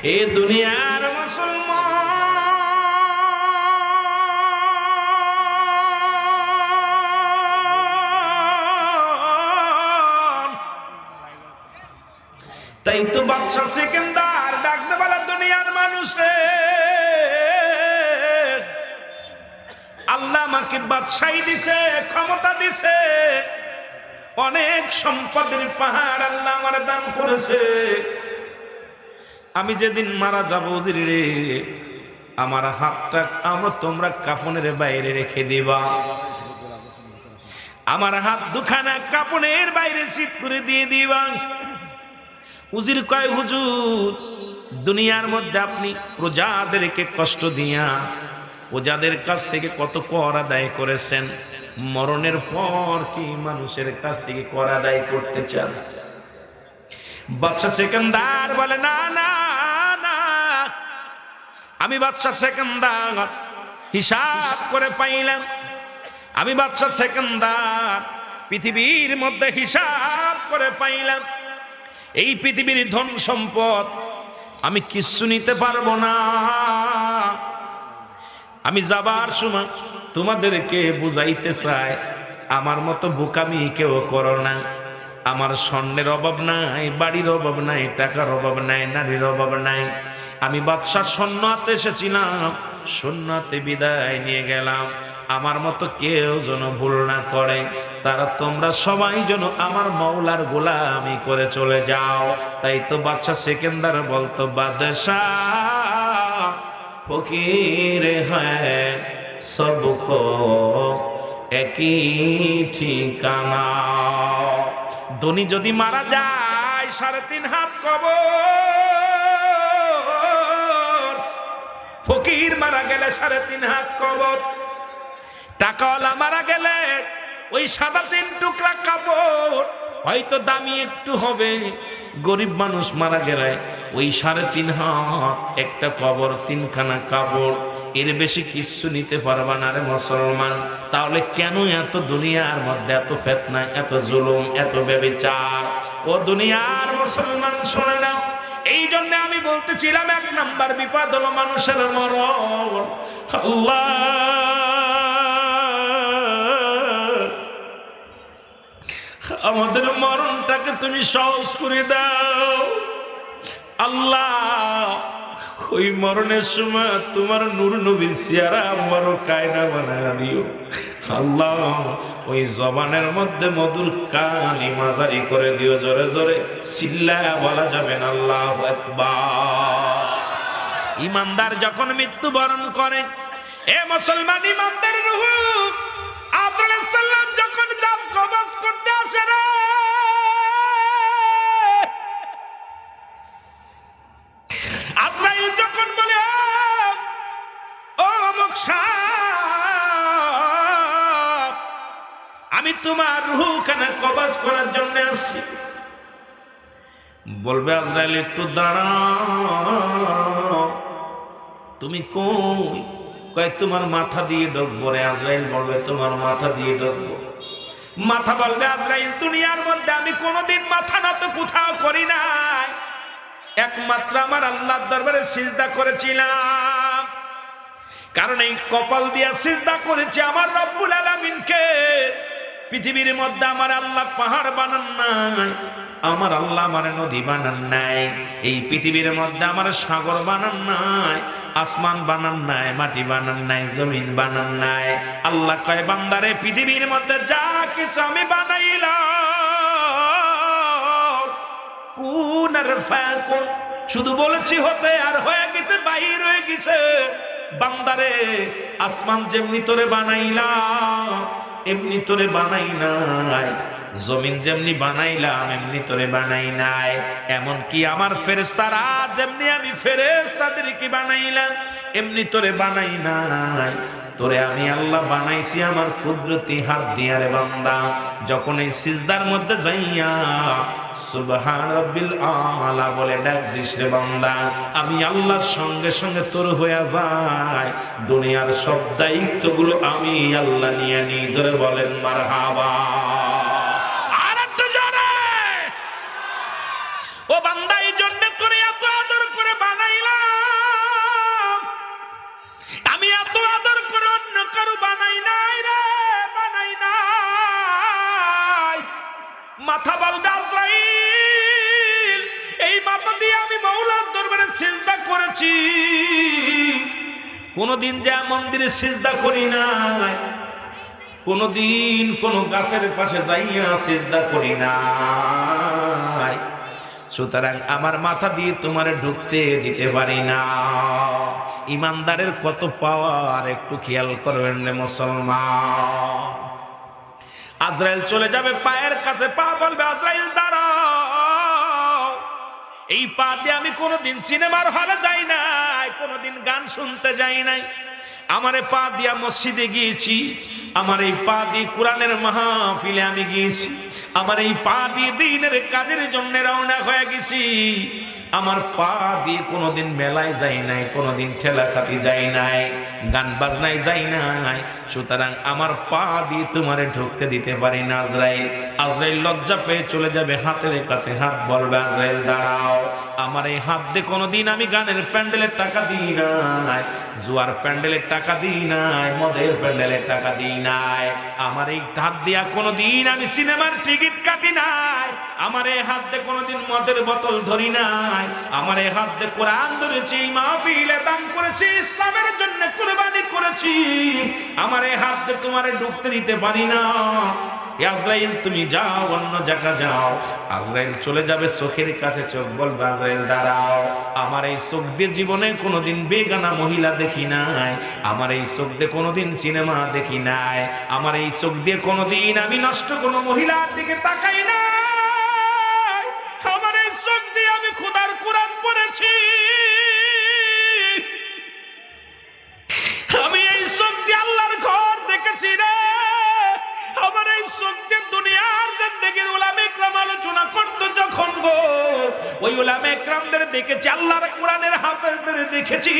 এ দুনিয়ার মুসলমান, তাই তো বাদশা সেকেন্দার ডাকতে বলে, দুনিয়ার মানুষে আল্লাহ আমাকে বাদশাহী দিছে, ক্ষমতা দিছে, অনেক সম্পদের পাহাড় আল্লাহ আমার দান করেছে। আমি যেদিন মারা যাব রে, আমার হাতটা তোমরা কাফনের বাইরে রেখে দিবা, আমার হাত দুখানা কাফনের বাইরে সিট করে দিয়ে দিবা। উজির কয়, হুজুর দুনিয়ার মধ্যে আপনি প্রজাদেরকে কষ্ট দিয়া প্রজাদের কাছ থেকে কত কর আদায় করেছেন, মরণের পর কি মানুষের কাছ থেকে কর আদায় করতে চান? বাদশা সেকেন্দার বলে, না না না, আমি বাদশা সেকেন্দার হিসাব করে পাইলাম, আমি বাদশা সেকেন্দার পৃথিবীর মধ্যে হিসাব করে পাইলাম, এই পৃথিবীর ধন সম্পদ আমি কিচ্ছু নিতে পারবো না। আমি যাবার সময় তোমাদেরকে বুঝাইতে চাই, আমার মতো বোকামি কেউ করো না। আমার স্বর্ণের অভাব নাই, বাড়ির অভাব নাই, টাকার অভাব নাই, নারীর অভাব নাই। আমি বাদশার সৈন্য হাতে এসেছিলাম, সৈন্য হাতে বিদায় নিয়ে গেলাম। আমার মতো কেউ যেন ভুল না করে, তারা তোমরা সবাই যেন আমার মওলার গোলামি করে চলে যাও। তাই তো বাদশা সেকেন্দার বলতো, বাদশাহ ফকির হ্যায় সবকো একই ঠিকানা। ধনী যদি মারা যায় 3.5 হাত কবর, ফকির মারা গেলে 3.5 হাত কবর, টাকাওয়ালা মারা গেলে ওই সাদা 3 টুকরা কাপড় হয়তো দামি একটু হবে, গরিব মানুষ মারা গেলে ওই 3.5 হাত একটা কবর, 3খানা কাপড়, এর বেশি কিচ্ছু নিতে পারবা না রে মুসলমান। তাহলে কেন এত দুনিয়ার মধ্যে এত ফিতনা, এত জুলুম, এত ব্যভিচার? ও দুনিয়ার মুসলমান শোনে না, এই জন্য আমি বলতেছিলাম 1 নাম্বার বিপদ হলো মানুষের মরণ। আল্লাহ আমাদের মরণটাকে তুমি সহজ করে দাও আল্লাহ। ওই মরণের সময় তোমার নূর নবীর চেহারা আমারও কায়দা বানায় দিও আল্লাহ। ওই জবানের মধ্যে মধুর কালিমা জারি করে দিও, জোরে জোরে চিল্লায়া বলা যাবে না আল্লাহু আকবার। ইমানদার যখন মৃত্যুবরণ করে, এ মুসলমান ইমানদার রূহ আদম আলাইহিস সালাম যখন জাজ কবজ করতে আসে রে, আজরাইল যখন বলে, ও অমুক সাহেব, আমি তোমার রূহখানা কবজ করার জন্য আসছি, বলবে আজরাইল একটু দাঁড়াও, তুমি কই? কয় তোমার মাথা দিয়ে ঢুকবো রে। আজরাইল বলবে তোমার মাথা দিয়ে ঢুকবো। মাথা বলবে, আজরাইল দুনিয়ার মধ্যে আমি কোনোদিন মাথা নত কোথাও করি নাই, একমাত্র আমার আল্লাহর দরবারে সিজদা করেছিলাম, কারণ এই কপাল দিয়া সিজদা করেছি আমার রব্বুল আলামিনকে। পৃথিবীর মধ্যে আমার আল্লাহ পাহাড় বানান নাই, আমার আল্লাহ আমার নদী বানান নাই, এই পৃথিবীর মধ্যে আমার সাগর বানান নাই, আসমান বানান নাই, মাটি বানান নাই, জমিন বানান নাই। আল্লাহ কয়, বান্দারে পৃথিবীর মধ্যে যা কিছু আমি বানাইলাম কুন আর ফায়াকুন, শুধু বলেছি হতে আর হয়ে গেছে, বাহির হয়ে গেছে। বান্দারে আসমান যেমনি তোরে বানাইলাম এমনি তোরে বানাই নাই, জমিন যেমনি বানাইলাম এমনি তোরে বানাই নাই, এমনকি আমার ফেরেশতারা যেমনি আমি ফেরেশতাদেরকে বানাইলাম এমনি তোরে বানাই নাই। তোরে আমি আল্লাহ বানাইছি আমার কুদরতি হাত দিয়া রে বান্দা। যখন এই সিজদার মধ্যে যাইয়া সুবহান রাব্বিল আলা বলে ডাক দিস রে বান্দা, আমি আল্লাহর সঙ্গে সঙ্গে তোর হয়ে যায় দুনিয়ার সব দায়িত্বগুলো আমি আল্লাহ নিয়ে নিই। ধরে বলেন মারহাবা। আর একটু জোরে। ও বান্দা, এই জন্য তোরে এত আদর করে বানাই করেছি, কোনদিন যে মন্দিরে সিজদা করি নাই, কোনদিন কোন গাছের পাশে যাইয়া সিজদা করি নাই, সুতরাং আমার মাথা দিয়ে তোমার ঢুকতে দিতে পারি না। ইমানদারের কত পাওয়ার একটু খেয়াল করবেন রে মুসলমান। আজরাইল চলে যাবে পায়ের কাছে, পা বলবে আজরাইল দাঁড়াও। এই পা দিয়ে আমি কোনোদিন সিনেমার হলে যাই নাই, কোনোদিন গান শুনতে যাই নাই। আমার এই পা দিয়া মসজিদে গিয়েছি, আমার এই পা দিয়ে কোরআনের মাহফিলে আমি গিয়েছি, আমার এই পা দিয়ে দ্বীনের কাজের জন্য রওনা হয়ে গেছি। আমার পা দিয়ে কোনোদিন মেলায় যাই নাই, কোনোদিন ঠেলাখাতি যাই নাই, গান বাজনায় যাই নাই, সুতরাং আমার পা দিয়ে তোমারে ঢুকতে দিতে পারি না। আজরাইল আজরাইল লজ্জা পেয়ে চলে যাবে হাতের কাছে, হাত বলবে আজরাইল দাঁড়াও। আমার এই হাত দিয়ে কোনোদিন আমি গানের প্যান্ডেলের টাকা দিই নাই, জুয়ার প্যান্ডেলের টাকা দিই নাই, মদের প্যান্ডেলের টাকা দিই নাই। আমার এই হাত দিয়া কোনোদিন আমি সিনেমার টিকিট কাটি নাই, আমার এই হাত দিয়ে কোনোদিন মদের বোতল ধরি নাই, আমার এই হাত দিয়ে কোরআন ধরেছি, মাহফিলে দান করেছি, ইসলামের জন্য কুরবানি করেছি। আমার এই হাত দিয়ে তোমারে ঢুকতে দিতে পারি না। আজরাইল তুমি যাও, অন্য জায়গা যাও। আজরাইল চলে যাবে চোখের কাছে, চোখ বলবে আজরাইল দাঁড়াও। আমার এই চোখ দিয়ে জীবনে কোনোদিন বেগানা মহিলা দেখি নাই, আমার এই চোখ দিয়ে কোনোদিন সিনেমা দেখি নাই, আমার এই চোখ দিয়ে কোনোদিন আমি নষ্ট কোনো মহিলার দিকে তাকাই নাই, আমার এই চোখ দিয়ে আমি খোদার কোরআন পড়েছি, আমি এই চোখ দিয়ে আল্লাহর ঘর দেখেছি রে। আমার এই চোখ দিয়ে দুনিয়ার জিন্দেগির উলামা ইকরাম আলোচনা করতো যখন গো, ওই উলামা ইকরামদের দেখেছি, আল্লাহর কোরআনের হাফেজদের দেখেছি।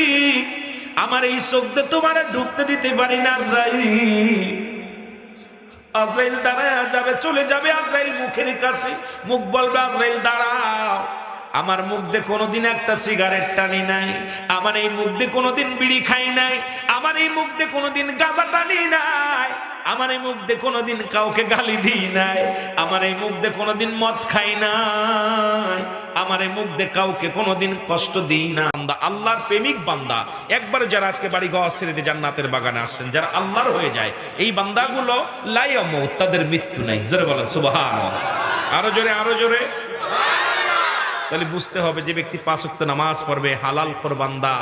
আমার এই চোখ দিয়ে তোমার ঢুকতে দিতে পারি না। আজরাইল দাঁড়ায় যাবে, চলে যাবে আজরাইল মুখের কাছে, মুখ বলবে আজরাইল দাঁড়াও। আমার মুখ দিয়ে কোনোদিন একটা সিগারেট টানি নাই, আমার এই মুখ দিয়ে কোনোদিন বিড়ি খাই নাই, আমার এই মুখ দিয়ে কোনোদিন গাঁজা টানি নাই, আমার এই মুখ দিয়ে কোনোদিন কাউকে গালি দিই নাই, আমার এই মুখ দিয়ে কোনোদিন মদ খাই নাই, আমার এই মুখ দিয়ে কাউকে কোনোদিন কষ্ট দিই না। আল্লাহর প্রেমিক বান্দা, একবার যারা আজকে বাড়ি ঘর ছেড়ে দিয়ে জান্নাতের বাগানে আসছেন, যারা আল্লাহর হয়ে যায়, এই বান্দাগুলো লা ইয়ামুত, তাদের মৃত্যু নাই। জোরে বলেন সুবহানাল্লাহ, আরো জোরে, আরো জোরে। তাহলে বুঝতে হবে যে ব্যক্তি 5 ওয়াক্ত নামাজ পড়বে, হালাল খোর বান্দা,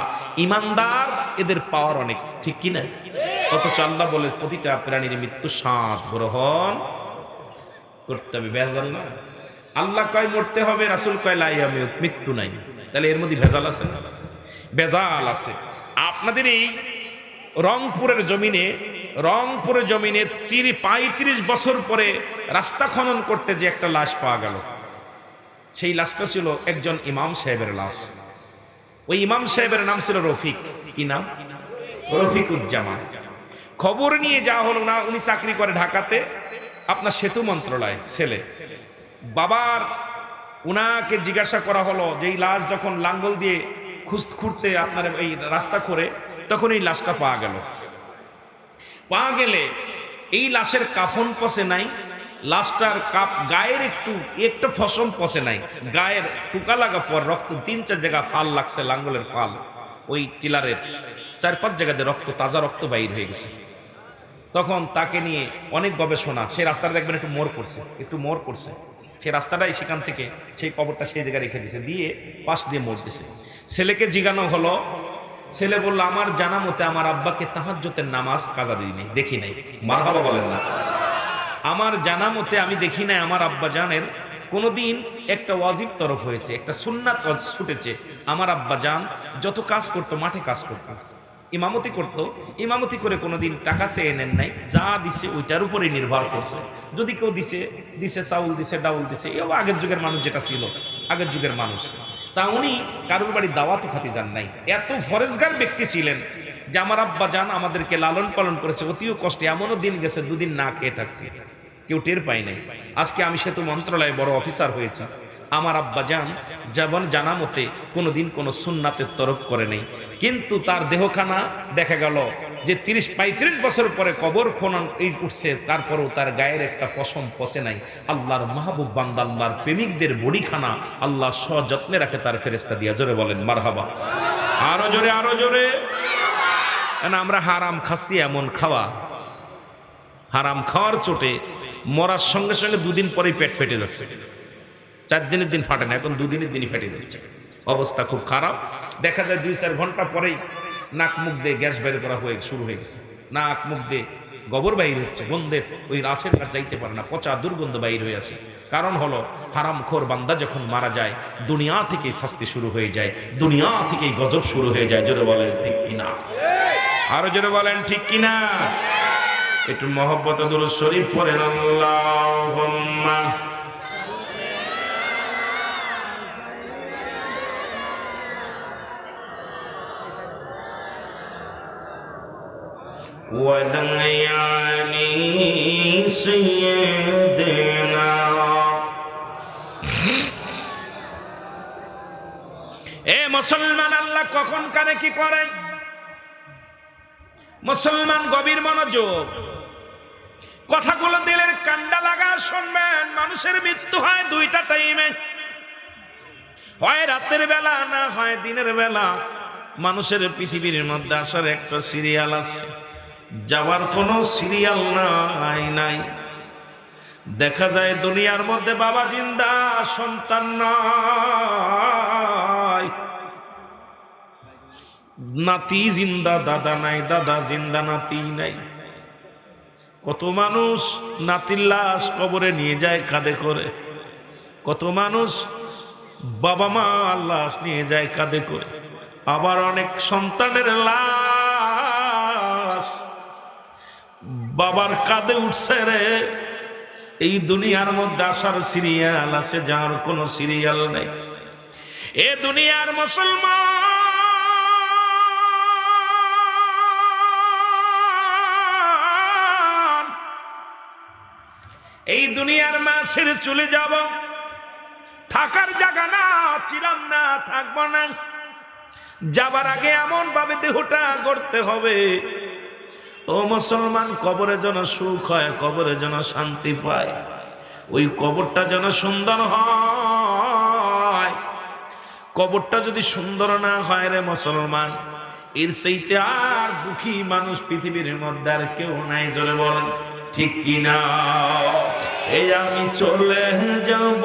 ইমানদার, এদের পাওয়ার অনেক, ঠিক কিনা? অথচ আল্লাহ বলে প্রতিটা প্রাণীর মৃত্যু স্বাদ গ্রহণ করতে হবে। ভেজাল না, আল্লাহ কয় মরতে হবে, রাসূল কয় লা ইয়ামুত, মৃত্যু নাই। তাহলে এর মধ্যে ভেজাল আছে, ভেজাল আছে। আপনাদের এই রংপুরের জমিনে 35 বছর পরে রাস্তা খনন করতে যে একটা লাশ পাওয়া গেল, সেই লাশটা ছিল একজন ইমাম সাহেবের লাশ। ওই ইমাম সাহেবের নাম ছিল রফিক। কি নাম? রফিকুজ্জামান। খবর নিয়ে যাওয়া হলো না, উনি চাকরি করে ঢাকাতে, আপনার সেতু মন্ত্রণালয় ছেলে। বাবার উনাকে জিজ্ঞাসা করা হলো যে এই লাশ যখন লাঙ্গল দিয়ে খুঁড়তে আপনার এই রাস্তা করে, তখন এই লাশটা পাওয়া গেল। পাওয়া গেলে এই লাশের কাফন পচে নাই, লাশটার গায়ের একটু ফসল পচে নাই, গায়ের টুকা লাগা পর রক্ত 3-4 জায়গা ফাল লাগছে, লাঙ্গলের ফাল, ওই টিলারের 4-5 জায়গাতে রক্ত, তাজা রক্ত বাইর হয়ে গেছে। তখন তাকে নিয়ে অনেক গবেষণা, সেই রাস্তাটা দেখবেন একটু মোড় করছে, সেই রাস্তাটাই সেখান থেকে সেই কবরটা সেই জায়গায় রেখে দিয়েছে, দিয়ে পাশ দিয়ে মোড় দিছে। ছেলেকে জিজ্ঞানো হলো, ছেলে বলল আমার জানা মতে আমার আব্বাকে তাহাজ্জুদের নামাজ কাজা দিইনি, দেখি নাই। মারহাবা বলেন না। আমার জানা মতে আমি দেখি নাই আমার আব্বা জানের কোনোদিন একটা ওয়াজিব তরফ হয়েছে, একটা সুন্নাত ছুটেছে। আমার আব্বা জান যত কাজ করতো, মাঠে কাজ করতো, ইমামতি করতো, ইমামতি করে কোনোদিন টাকা চেয়ে নেন নাই, যা দিছে ওইটার উপরে নির্ভর করছে। যদি কেউ দিছে চাউল দিছে, ডাউল দিছে, এও আগের যুগের মানুষ যেটা ছিল, আগের যুগের মানুষ। তা উনি কারোর বাড়ি দাওয়াতও খাতি যান নাই। এত ফরেজগার ব্যক্তি ছিলেন যে আমার আব্বা জান আমাদেরকে লালন পালন করেছে অতিও কষ্টে। এমনও দিন গেছে 2 দিন না খেয়ে থাকছি, কেউ টের পাই নাই। আজকে আমি সেতু মন্ত্রণালয়ে বড় অফিসার হয়েছি, আমার আব্বা জান যেমন জানা মতে কোনোদিন কোনো সুন্নাতের তরফ করে নেই, কিন্তু তার দেহখানা দেখা গেল যে 30-35 বছর পরে কবর খনন উঠছে, তারপরেও তার গায়ের একটা পশম পচে নাই। আল্লাহর মাহবুব বান্দা, আল্লাহর প্রেমিকদের বডিখানা আল্লাহ সযত্নে রাখে তার ফেরেশতা দিয়া। জোরে বলেন মারহাবা। আরো জোরে আরো জোরে। আমরা হারাম খাচ্ছি, এমন খাওয়া, হারাম খাওয়ার চোটে মরার সঙ্গে সঙ্গে দুদিন পরেই পেট ফেটে যাচ্ছে। 4 দিনের দিন ফাটে না, এখন 2 দিনের দিনই ফেটে যাচ্ছে। অবস্থা খুব খারাপ। দেখা যায় 2-4 ঘন্টা পরেই নাক মুখ দিয়ে গ্যাস বের করা শুরু হয়ে গেছে। নাক মুখ দিয়ে গোবর বাইর হচ্ছে, গন্ধে ওই রাশের কাছে যাইতে পারে না, পচা দুর্গন্ধ বাইর হয়ে আসে। কারণ হলো হারামখোর বান্দা যখন মারা যায় দুনিয়া থেকেই শাস্তি শুরু হয়ে যায়, দুনিয়া থেকেই গজব শুরু হয়ে যায়। জোরে বলেন ঠিক কিনা? আরো জোরে বলেন ঠিক কিনা? একটু মহব্বতে দুরূদ শরীফ পড়েন। আল্লাহুম্মা ওয়ালায়ালি সাইয়্যিদিনা। এ মুসলমান, আল্লাহ কখন কানে কি করে? মুসলমান গভীর মনোযোগ, কথাগুলো দিলের কান্ডা লাগা শুনবেন। মানুষের মৃত্যু হয় 2টা টাইমে, হয় রাতের বেলা না হয় দিনের বেলা। মানুষের পৃথিবীর মধ্যে আসার একটা সিরিয়াল আছে, যাওয়ার কোনো সিরিয়াল নাই। দেখা যায় দুনিয়ার মধ্যে বাবা জিন্দা, সন্তান নাই, নাতি জিন্দা, দাদা নাই, দাদা জিন্দা, নাতি নাই। কত মানুষ নাতির লাশ কবরে নিয়ে যায় কাঁধে করে, কত মানুষ বাবা মা লাশ নিয়ে যায় কাঁধে করে। আবার অনেক সন্তানের লাশ বাবার কাঁধে উঠছে রে। এই দুনিয়ার মধ্যে আসার সিরিয়াল আছে, যার কোনো সিরিয়াল নেই। এ দুনিয়ার মুসলমান, এই দুনিয়ার মা ছেড়ে চলে যাব, থাকার জায়গা না, চিরাম না, থাকবো না। যাবার আগে এমন ভাবে দেহটা গড়তে হবে, ও মুসলমান, কবরে যেন সুখ হয়, কবরে যেন শান্তি পায়, ওই কবরটা যেন সুন্দর হয়। কবরটা যদি সুন্দর না হয় রে মুসলমান, এর চাইতে আর দুঃখী মানুষ পৃথিবীর মধ্যে আর কেউ নাই। জোরে বলেন ঠিক কিনা? এই আমি চলে যাব,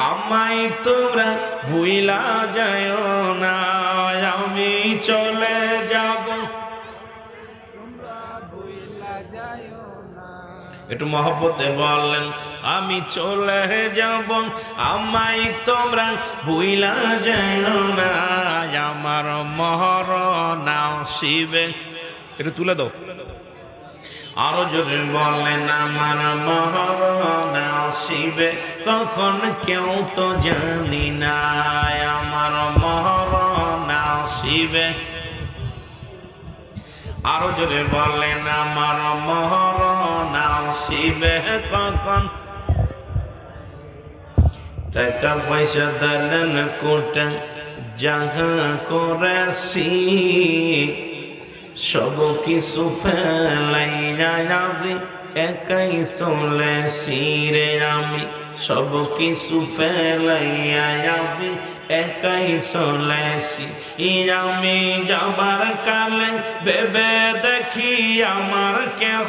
আমায় তোমরা ভুইলা যায় না। আমি চলে যাব, একটু মহব্বতে বললেন, আমি চলে যাব, আমায় তোমরা ভুইলা যায় না। আমার মরণ আসিবে, একটু তুলে দাও। আরো জোরে বলেন, আমার মরণ আসিবে কখন কেউ তো জানি না। আমার মরণ আসিবে। আরো জোরে বলেন, আমার মরণ আসিবে কখন। টাকা পয়সা দিলেন কোটা, যাহা করেছি সব কিছু ফেলাইয়া আজি একাই চলেছি রে। আমি সব কিছু ফেলাইয়া আজি একাই চলেছি। আমি যাবার কালে ভেবে দেখি আমার কেহ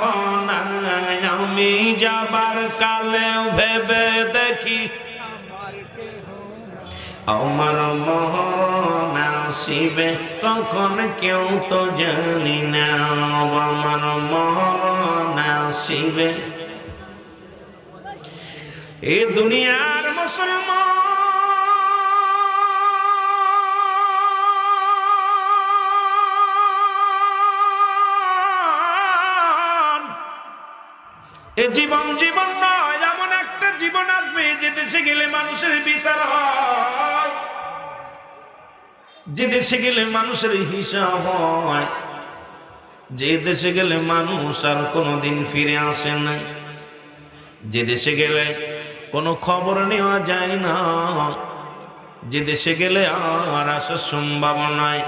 নাই। আমি যাবার কালে ভেবে দেখি আমার মরণ আসিবে কখন কেউ তো জানি না। আমার মরণ আসিবে। এ দুনিয়ার মুসলমান, এ জীবন জীবন নয়, এমন একটা জীবন আসবে যে দেশে গেলে মানুষের বিচার হয়, যে দেশে গেলে মানুষের হিসাব হয়, যে দেশে গেলে মানুষ আর কোনোদিন ফিরে আসে না, যে দেশে গেলে কোনো খবর নেওয়া যায় না, যে দেশে গেলে আর আসার সম্ভাবনায়।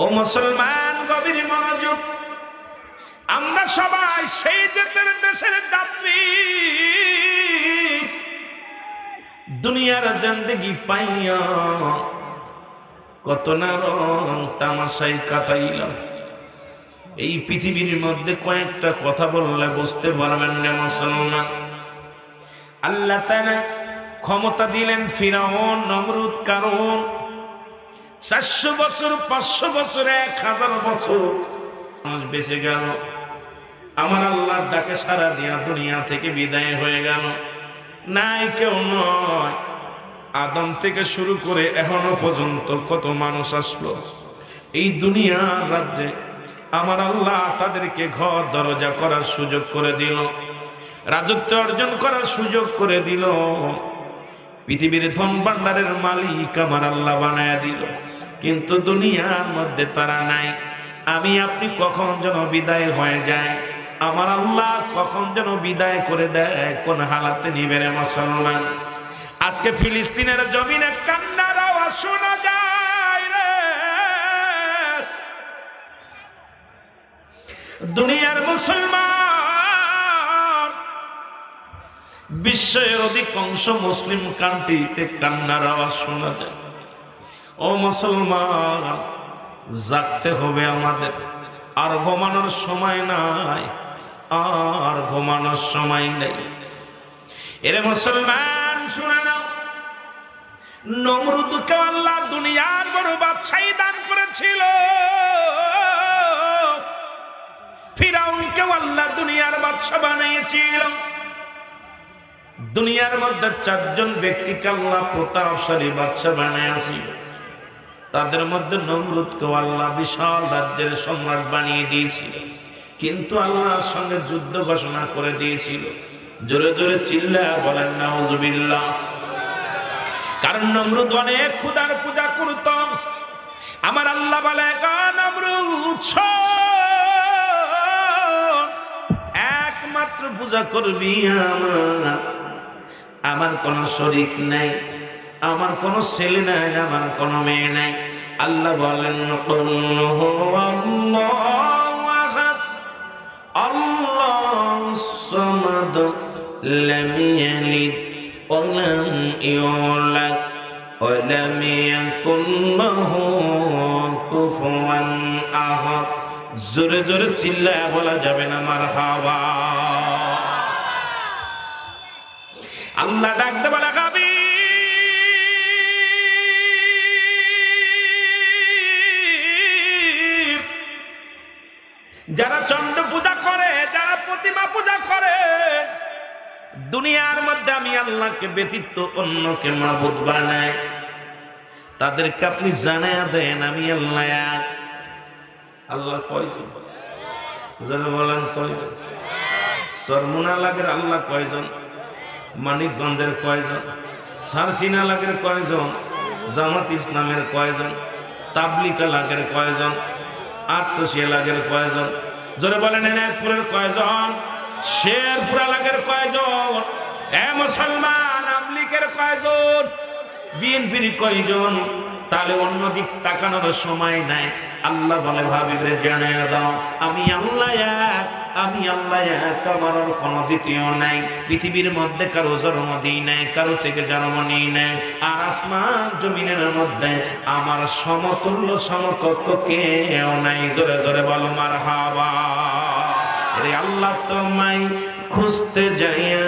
ও মুসলমান, গভীর মনোযোগ, আমরা সবাই সেই দেশের যাত্রী। দুনিয়ার জিন্দেগি পাইয়া কত না রং তামাশাই কাটাইলাম। এই পৃথিবীর মধ্যে কয়েকটা কথা বললে বুঝতে পারবেন না মুসলমান। আল্লাহ তাআলা ক্ষমতা দিলেন ফিরাউন, নমরুদ, কারুন। 400 বছর, 500 বছর, 1000 বছর মানুষ বেঁচে গেল। আমার আল্লাহর ডাকে সারা দিয়া দুনিয়া থেকে বিদায় হয়ে গেল। নাই কেউ নয়, আদম থেকে শুরু করে এখনো পর্যন্ত কত মানুষ আসলো এই দুনিয়ার রাজ্যে। আমার আল্লাহ তাদেরকে ঘর দরজা করার সুযোগ করে দিল, রাজত্ব অর্জন করার সুযোগ করে দিল, পৃথিবীর ধন ভান্ডারের মালিক আমার আল্লাহ বানায় দিল। কিন্তু দুনিয়ার মধ্যে তারা নাই। আমি আপনি কখন যেন বিদায় হয়ে যায়, আমার আল্লাহ কখন যেন বিদায় করে দেয়, কোন হালাতে নিবে রে মুসলমান। আজকে ফিলিস্তিনের জমিনে কান্নার আওয়াজ শোনা যায় রে। দুনিয়ার মুসলমান, বিশ্বের অধিকাংশ মুসলিম কান্ট্রিতে কান্নার আওয়াজ শোনা যায়। ও মুসলমান, জাগতে হবে আমাদের। আর ঘুমানোর সময় নাই, আর ঘুমানোর সময় নেই। এরে মুসলমান শুনে নাও, নমরুদকে আল্লাহ দুনিয়ার বড় বাদশাহী দান করেছিল। ফিরাউনকে আল্লাহ দুনিয়ার বাদশা বানিয়েছিল। দুনিয়ার মধ্যে 4 জন ব্যক্তিকে আল্লাহ প্রতাপশালী বাদশা বানিয়েছিল। তাদের মধ্যে নমরুদকে আল্লাহ বিশাল রাজ্যের সম্রাট বানিয়ে দিয়েছিল। কিন্তু আল্লাহর সঙ্গে যুদ্ধ ঘোষণা করে দিয়েছিল। জোরে জোরে চিল্লায়া বলেন নাউজুবিল্লাহ। কারণ নমরুদ অনেক খোদার পূজা করত। আমার আল্লাহ বলে, নমরুদ একমাত্র পূজা করবি আমার কোন শরীক নাই, আমার কোন ছেলে নাই, আমার কোন মেয়ে নাই। আল্লাহ বলেন, আল্লাহুস সামাদ লাম ইয়ালিদ ওয়া লাম ইউলাদ ওয়া লাম ইয়াকুল লাহু কুফুয়ান আহাদ। জোরে জোরে চিল্লায়া বলা যাবে না মারহাবা। আল্লাহ ডাকতে বলে, খাবি যারা চন্ড পূজা করে, যারা প্রতিমা পূজা করে, দুনিয়ার মধ্যে আমি আল্লাহকে ব্যতীত অন্যকে মাবুদ বানায়, তাদেরকে আপনি জানায়া দেন আমি আল্লাহ এক। আল্লাহ কয়জন? যারা বলেন কয়জন? সরমুনা লাগের আল্লাহ কয়জন? মানিকগঞ্জের কয়জন? সারসিনা লাগের কয়জন? জামাত ইসলামের কয়জন? তাবলিকা লাগের কয়জন? আত্মশিয়া লাগের কয়জন? জোরে বলেন এনায়তপুরের কয়জন? শেরপুরা লাগের কয়জন? এ মুসলমান, আমলিকের কয়জন? বিএনপির কয়জন? তাহলে অন্যদিক তাকানোর সময় নাই। আল্লাহ বলে, ভাবিবে জানিয়ে দাও আমি আল্লাহ এক, আমি আল্লাহ এক, আমার কোনো দ্বিতীয় নাই। পৃথিবীর মধ্যে কারো জন্ম দিই নাই, কারো থেকে জন্ম নিই নাই। আর আসমান জমিনের মধ্যে আমার সমতুল্য সমকক্ষ কেউ নাই। জোরে জোরে বলো মারহাবা। রে আল্লাহ তোমায় খুঁজতে যাইয়া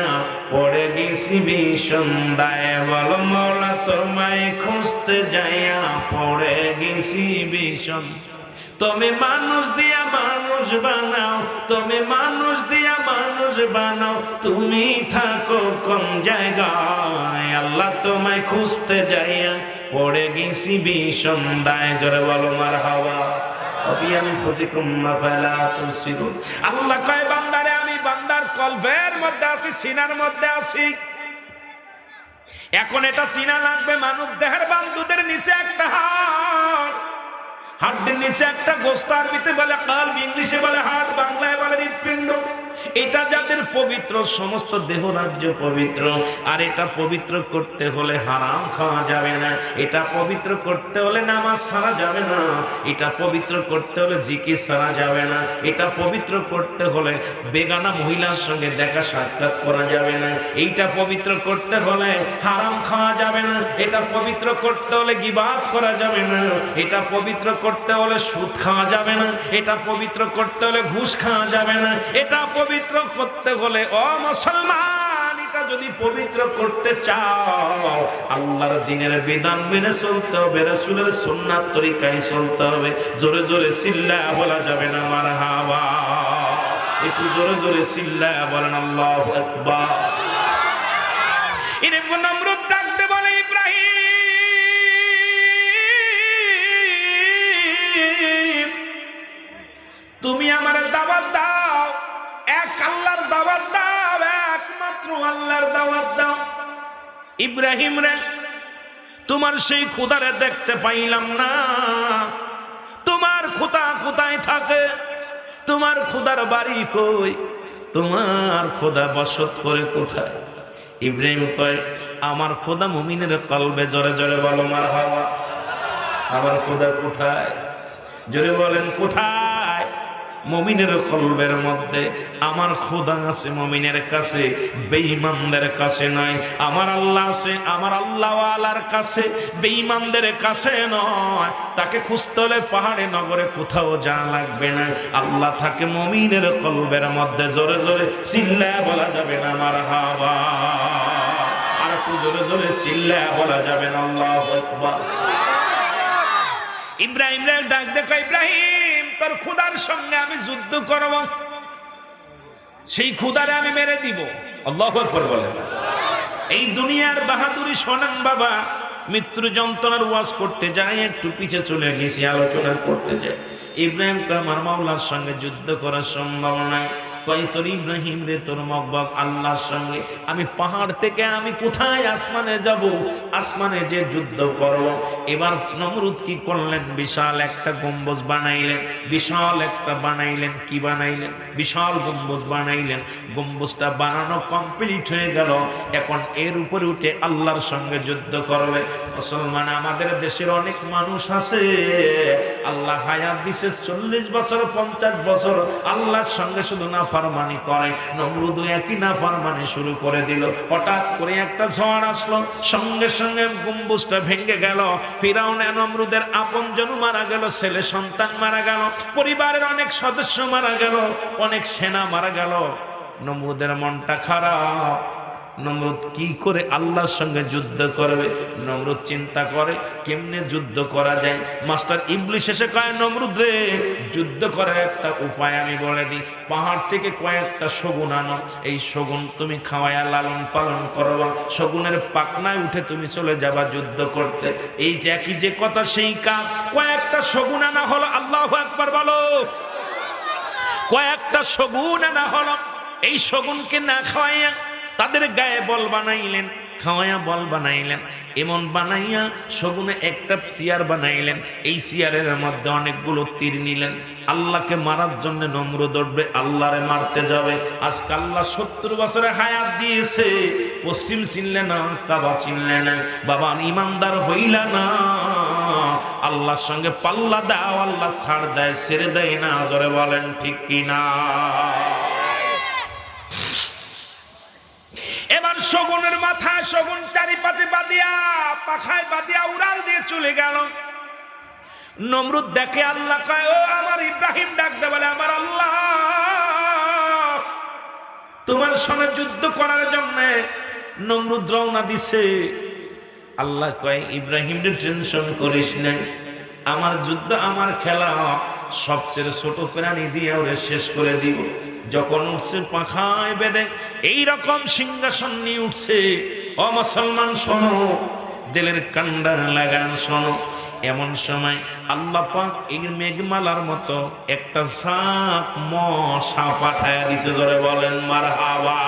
পড়ে গেছি বিষন্দায়। বলো মৌলা তোমায় খুঁজতে যাইয়া পড়ে গেছি বিষণ। তুমি মানুষ দিয়া মানুষ বানাও, তুমি মানুষ দিয়া মানুষ বানাও, তুমি থাকো কোন জায়গায়? আল্লাহ তোমায় খুঁজতে যাইয়া পড়ে গেছি বিষন্দায়। জোরে বলো মারহাবা। আল্লাহ কয়, বান্দারে আমি বান্দার কলবের মধ্যে আছি, সিনার মধ্যে আছি। এখন এটা চিনা লাগবে, মানব দেহের বান্দুদের নিচে একটা হাড়, হাড়ের নিচে একটা গোস্ত, আরবিতে বলে কালব, ইংলিশে বলে হার্ট, বাংলায় বলে হৃৎপিণ্ড। এটা যাদের পবিত্র, সমস্ত দেহ রাজ্য পবিত্র। আর এটা পবিত্র করতে হলে হারাম খাওয়া যাবে না, এটা পবিত্র করতে হলে নামাজ ছাড়া যাবে না, এটা পবিত্র করতে হলে জিকির ছাড়া যাবে না, এটা পবিত্র করতে হলে বেগানা মহিলার সঙ্গে দেখা সাক্ষাৎ করা যাবে না, এইটা পবিত্র করতে হলে হারাম খাওয়া যাবে না, এটা পবিত্র করতে হলে গীবাত করা যাবে না, এটা পবিত্র করতে হলে সুদ খাওয়া যাবে না, এটা পবিত্র করতে হলে ঘুষ খাওয়া যাবে না, এটা পবিত্র করতে হলে ও মুসলমান, এটা যদি পবিত্র করতে চাও আল্লাহর দ্বীনের বিধান মেনে চলতে হবে, রাসূলের সুন্নাত তরিকায় চলতে হবে। জোরে জোরে চিল্লায়া বলা যাবে না মারহাবা? একটু জোরে জোরে চিল্লায়া বলেন আল্লাহু আকবার। এরকম নমরুদ ডাকতে বলে, ইব্রাহিম তুমি আমার দাওয়াত দাও, এক আল্লাহর দাওয়াত দাও, একমাত্র আল্লাহর দাওয়াত দাও। ইব্রাহিম রে, তোমার সেই খোদারে দেখতে পাইলাম না, তোমার খোদা কোথায় থাকে? তোমার খোদার বাড়ি কই? তোমার খোদা বসত করে কোথায়? ইব্রাহিম কয়, আমার খোদা মুমিনের কলবে। জোরে জোরে বলো মারহাবা। আমার খোদা কোথায়? জোরে বলেন কোথায়? মুমিনের কলবের মধ্যে আমার খোদা আছে, মুমিনের কাছে, বেঈমানদের কাছে নয়। আমার আল্লাহ আছে, আমার আল্লাহওয়ালার কাছে, বেঈমানদের কাছে নয়। তাকে খুঁজতে হলে পাহাড়ে নগরে কোথাও যাওয়া লাগবে না, আল্লাহ থাকে মুমিনের কলবের মধ্যে। জোরে জোরে চিল্লায়া বলা যাবে না মারহাবা? আর একটু জোরে জোরে চিল্লায়া বলা যাবে না আল্লাহু আকবার? ইব্রাহিম রে ডাক দেখো, ইব্রাহিম তোর খোদার সঙ্গে আমি যুদ্ধ করব, সেই খোদারে আমি মেরে দিব। আল্লাহু আকবার বলেন। এই দুনিয়ার বাহাদুরি শোনেন বাবা, মৃত্যু যন্ত্রণার ওয়াজ করতে যায়, একটু পিছে চলে গেছি, আলোচনা করতে যায়। ইব্রাহিম কে আমার মাওলার সঙ্গে যুদ্ধ করা সম্ভব নয়। কই তোর ইব্রাহিম রে, তোর মকবব আল্লাহর সঙ্গে আমি পাহাড় থেকে আমি কোথায় আসমানে যাব, আসমানে যে যুদ্ধ করব। এবার নমরুদ কি করলেন? বিশাল একটা গম্বুজ বানাইলেন, বিশাল একটা বানাইলেন। কি বানাইলেন? বিশাল গম্বুজ বানাইলেন। গম্বুজটা বানানো কমপ্লিট হয়ে গেল, এখন এর উপরে উঠে আল্লাহর সঙ্গে যুদ্ধ করবে। মুসলমান, আমাদের দেশের অনেক মানুষ আছে, আল্লাহ হায়াত দিছে 40 বছর 50 বছর, আল্লাহর সঙ্গে শুধু নাফরমানি করে। নমরুদ একই নাফরমানি শুরু করে দিল। হঠাৎ করে একটা ঝড় আসলো, সঙ্গে সঙ্গে গম্বুজটা ভেঙে গেল। ফিরাউন নমরুদের আপনজন মারা গেল, ছেলে সন্তান মারা গেল, পরিবারের অনেক সদস্য মারা গেল, অনেক সেনা মারা গেল। নমরুদের মনটা খারাপ। নমরুদ কি করে আল্লাহর সঙ্গে যুদ্ধ করবে? নমরুদ চিন্তা করে কেমনে যুদ্ধ করা যায়। মাস্টার ইবলিস এসে কয়, নমরুদ রে, যুদ্ধ করার একটা উপায় আমি বলে দিই। পাহাড় থেকে কয়েকটা শগুন আনো, এই শগুন তুমি খাওয়ায়া লালন পালন করবা, শগুনের পাখনায় উঠে তুমি চলে যাবা যুদ্ধ করতে। এই যে একই যে কথা সেই কাজ। কয়েকটা শগুন আনা হলো। আল্লাহু আকবার বলো। কয়েকটা শগুন আনা হলো। এই শগুনকে না খাওয়াইয়া তাদের গায়ে বল বানাইলেন, খাওয়াইয়া বল বানাইলেন। এমন বানাইয়া শগুনে একটা চেয়ার বানাইলেন। এই চেয়ারের মধ্যে অনেকগুলো তীর নিলেন। আল্লাহকে মারার জন্য নমরুদ উঠবে, আল্লাহরে মারতে যাবে। আজকে আল্লাহ 70 বছরে হায়াত দিয়েছে, পশ্চিম চিনলে না, কাবা চিনলে না, বাবা ইমানদার হইলা না। আল্লাহর সঙ্গে পাল্লা দাও, আল্লাহ ছাড় দেয়, ছেড়ে দেয় না। জোরে বলেন ঠিক কিনা? এবার শগুনের মাথায় শগুন চারিপাশে বাঁধিয়া, পাখায় বাঁধিয়া উড়াল দিয়ে চলে গেল। নমরুদ দেখে, আল্লাহ কয়, ও আমার ইব্রাহিম ডাকতে বলে, আমার আল্লাহ তোমার সঙ্গে যুদ্ধ করার জন্য নমরুদ রওনা দিছে। আল্লাহ কয়, ইব্রাহিম রে টেনশন করিস না, আমার যুদ্ধ, আমার খেলা, সবচেয়ে ছোট প্রাণী দিয়ে ওরে শেষ করে দিব। যখন উঠছে পাখায় বেঁধে, এইরকম সিংহাসন নিয়ে উঠছে। ও মুসলমান শোনো, দিলের কান্ডা লাগান শোনো। এমন সময় আল্লাহ পাক এই মেঘমালার মতো একটা ঝাঁক মশা পাঠায়া দিছে। জোরে বলেন মারহাবা।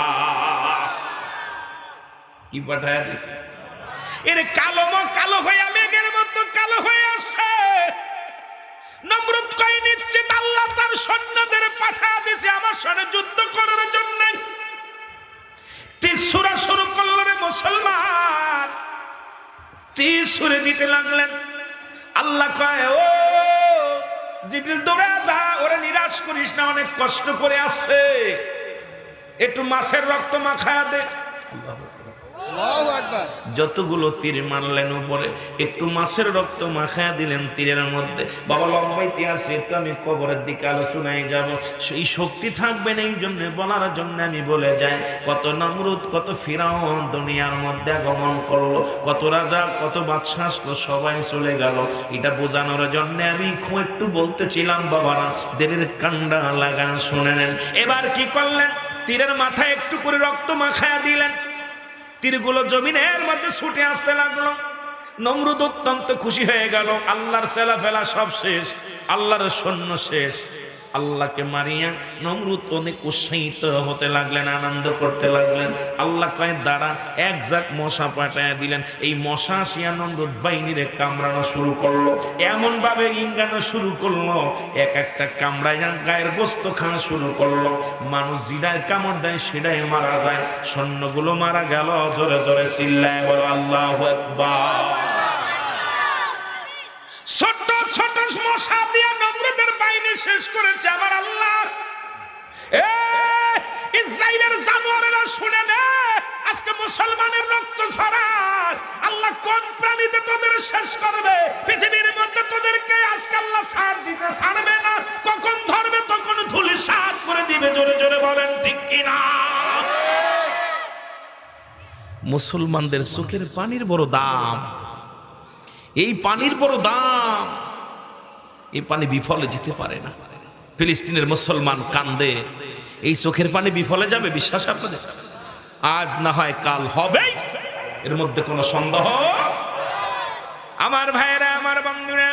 কি পাঠায়া দিছে? এর কালো হইয়া মেঘের মতো কালো হয়ে আসে। নমরুদ কয়, নিশ্চিত আল্লাহ তার সৈন্যদের পাঠা দিয়েছে আমার সঙ্গে যুদ্ধ করার জন্য। তীর ছুড়া শুরু করল রে মুসলমান, তীর ছুড়ে দিতে লাগলেন। আল্লাহ কয়, ও জিবরিল দৌড়া যা, ওরা নিরাশ করিস না, অনেক কষ্ট করে আসছে, একটু মাছের রক্ত মাখায়া দে। যতগুলো তীর মারলেন উপরে, একটু মাছের রক্ত মাখায়া দিলেন তীরের মধ্যে। বাবা লম্বা ইতিহাস, একটু আমি কবরের দিকে আলোচনায় যাব, সেই শক্তি থাকবে না, এই জন্য বলার জন্য আমি বলে যাই। কত নমরুদ, কত ফিরাউন দুনিয়ার মধ্যে আগমন করলো, কত রাজা, কত বাদশা আসলো, সবাই চলে গেল। এটা বোঝানোর জন্য আমি খুব একটু বলতেছিলাম বাবারা, দেরের কান্ডা লাগা শুনে নেন। এবার কি করলেন, তীরের মাথায় একটু করে রক্ত মাখায়া দিলেন, তীরগুলো জমিনের মধ্যে ছুটে আসতে লাগলো। নমরুদ অত্যন্ত খুশি হয়ে গেল, আল্লাহর সেলা ফেলা সব শেষ, আল্লাহর সৈন্য শেষ। আল্লাহকে মারিয়া নমরুদ অনেক উৎসাহিত হতে লাগলেন, আনন্দ করতে লাগলেন। আল্লাহ কয় দাঁড়া, এক ঝাঁক মশা পাঠায় দিলেন। এই মশা আসিয়া নমরুদ বাহিনীরে কামড়ানো শুরু করলো, এমন ভাবে ইঙ্গানো শুরু করলো, এক একটা কামড়ায় গায়ের গোস্ত খাওয়া শুরু করলো। মানুষ জিরায় কামড় দেয় সেটাই মারা যায়, সৈন্যগুলো মারা গেল। জোরে জোরে চিল্লায় বলো আল্লাহু আকবার। ছোট ছোট মশা দিয়ে নমরুদের বাহিনী শেষ করেছে আমার আল্লাহ। ইসরায়েলের জানোয়ারেরা শুনে নে, আজকে মুসলমানের রক্ত ঝরায়, আল্লাহ কোন প্রাণীতে তোদের শেষ করবে? পৃথিবীর মধ্যে তোদেরকে আজকে আল্লাহ ছাড় দিতে ছাড়বে না, কখন ধরবে তখন ধূলিসাৎ করে দিবে। জোরে জোরে বলেন ঠিক কিনা? মুসলমানদের চোখের পানির বড় দাম, এই পানির বড় দাম, এই পানি বিফলে যেতে পারে না। ফিলিস্তিনের মুসলমান কান্দে, এই চোখের পানি বিফলে যাবে বিশ্বাস আপনাদের? আজ না হয় কাল হবে, এর মধ্যে কোনো সন্দেহ? আমার ভাইয়েরা, আমার বন্ধুরা,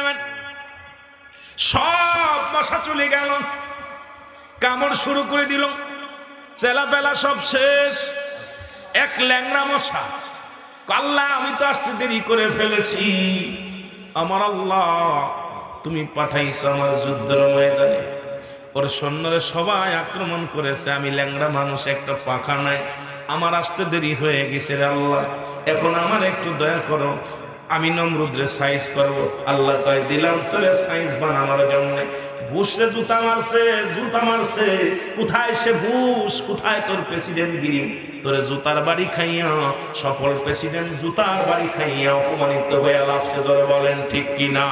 সব মশা চলে গেল, কামড় শুরু করে দিল, চেলা পেলা সব শেষ। এক ল্যাংড়া মশা, আল্লাহ আমি তো আসতে দেরি করে ফেলেছি, আমার আল্লাহ তুমি পাঠাইছো আমার যুদ্ধের ময়দানে, ওর সৈন্যরা সবাই আক্রমণ করেছে, আমি ল্যাংড়া মানুষ, একটা পাখা নাই, আমার আসতে দেরি হয়ে গেছে রে আল্লাহ, এখন আমার একটু দয়া করো, আমি নমরুদের সাইজ করবো। আল্লাহ কয় দিলাম তোরে সাইজ বানানোর জন্য। বুশরে জুতা মারছে, জুতা মারছে, কোথায় সে বুশ, কোথায় তোর প্রেসিডেন্ট গিরি? তোরে জুতার বাড়ি খাইয়া, সফল প্রেসিডেন্ট জুতার বাড়ি খাইয়া অপমানিত হয়ে লাভছে। জোরে বলেন ঠিক কিনা?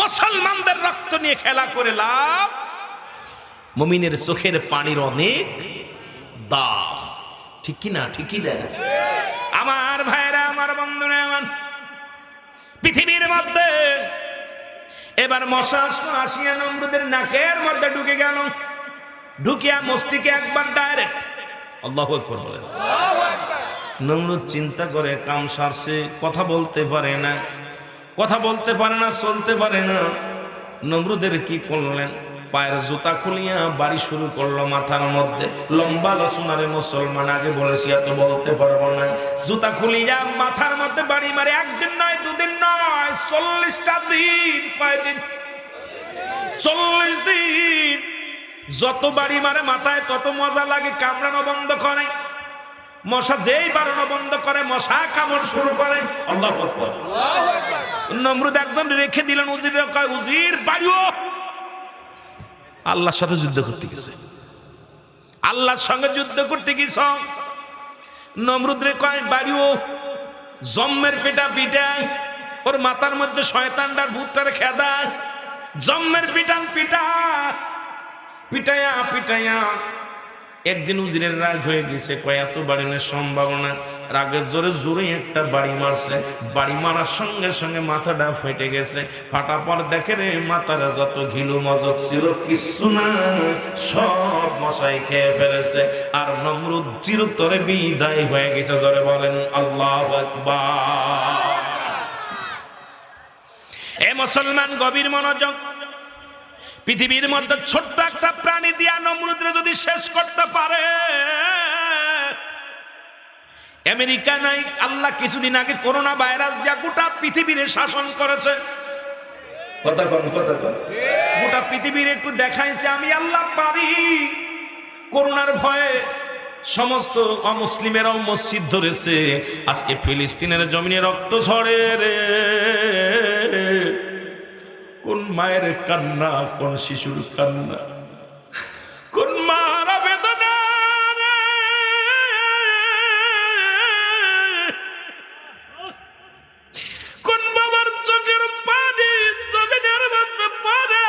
মুসলমানদের রক্ত নিয়ে খেলা করে লাভ, মুমিনের চোখের পানির অনেক দাম, ঠিক কিনা? ঠিকই দেয় আমার ভাইরা, আমার বন্ধুরা, পৃথিবীর মধ্যে এবার মশা আসিয়া নমরুদের নাকের মধ্যে ঢুকে গেল, ঢুকিয়া মস্তিকে একবার ডাইরেক্ট আল্লাহু আকবার বলেন। নমরুদ চিন্তা করে কাম সারছে, কথা বলতে পারে না, কথা বলতে পারে না, চলতে পারে না। নমরুদের কি করলেন, পায়ের জুতা খুলিয়া বাড়ি শুরু করলো মাথার মধ্যে। লম্বা লসুনারে মুসলমান, আগে বলেছি এত বলতে পারবো না। জুতা খুলিয়া মাথার মধ্যে বাড়ি মারে, একদিন নয়, দুদিন নয়, 40টা দিন, কয়দিন? 40 দিন। যত বাড়ি মারে মাথায় তত মজা লাগে, কামড়ানো বন্ধ করে। মশা যেই বাড়ানো বন্ধ করে, মশা কামড় শুরু করে। আল্লাহু আকবার। নমরুদ একদম রেখে দিলেন, উজির কয় উজির বাড়িও। আল্লাহর সাথে যুদ্ধ করতে গেছে, আল্লাহর সঙ্গে যুদ্ধ করতে গেছ। নমরুদ রে কয় বাড়িও, জম্মের পিটা পিটায়, ওর মাথার মধ্যে শয়তানটার ভূতটার খেদা, জম্মের পিটান পিটা, পিটাইয়া পিটাইয়া একদিন উজিরের রাগ হয়ে গেছে, কয় এত বাড়িনের সম্ভাবনা, রাগের জোরে জোরে একটা বাড়ি মারছে। বাড়ি মারার সঙ্গে সঙ্গে মাথাটা ফেটে গেছে। ফাটা পর দেখে রে মাথার যত ঘিলু মজক ছিল কিছু না, সব মশাই খেয়ে ফেলেছে। আর নমরুদ চিরতরে বিদায় হয়ে গেছে। জোরে বলেন আল্লাহু আকবার। এ মুসলমান গভীর মনোযোগ। পৃথিবীর মধ্যে ছোট্ট একটা প্রাণী দিয়া নমরুদরে যদি শেষ করতে পারে, আমেরিকা নাই, আল্লাহ কিছুদিন আগে করোনা ভাইরাস দিয়া গোটা পৃথিবীর শাসন করেছে। কথা কন কথা কন। গোটা পৃথিবীর একটু দেখাইছে আমি আল্লাহ পারি। করোনার ভয়ে সমস্ত অমুসলিমেরাও মসজিদ ধরেছে। আজকে ফিলিস্তিনের জমিনে রক্ত ঝরে রে। কোন মায়ের কান্না, কোন শিশুর কান্না, কোন মারা বেদনা রে। কোন বাবার চোখের পানি জমিনের মধ্যে পড়ে।